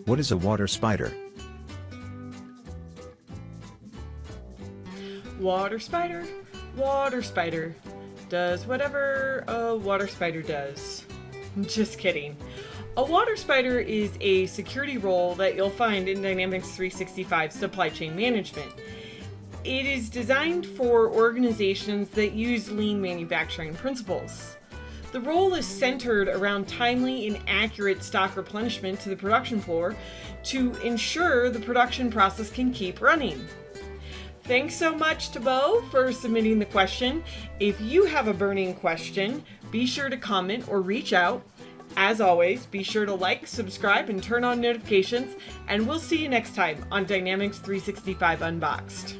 What is a water spider? Water spider, does whatever a water spider does. Just kidding. A water spider is a security role that you'll find in Dynamics 365 supply chain management. It is designed for organizations that use lean manufacturing principles. The role is centered around timely and accurate stock replenishment to the production floor to ensure the production process can keep running. Thanks so much to Beau for submitting the question. If you have a burning question, be sure to comment or reach out. As always, be sure to like, subscribe, and turn on notifications, and we'll see you next time on Dynamics 365 Unboxed.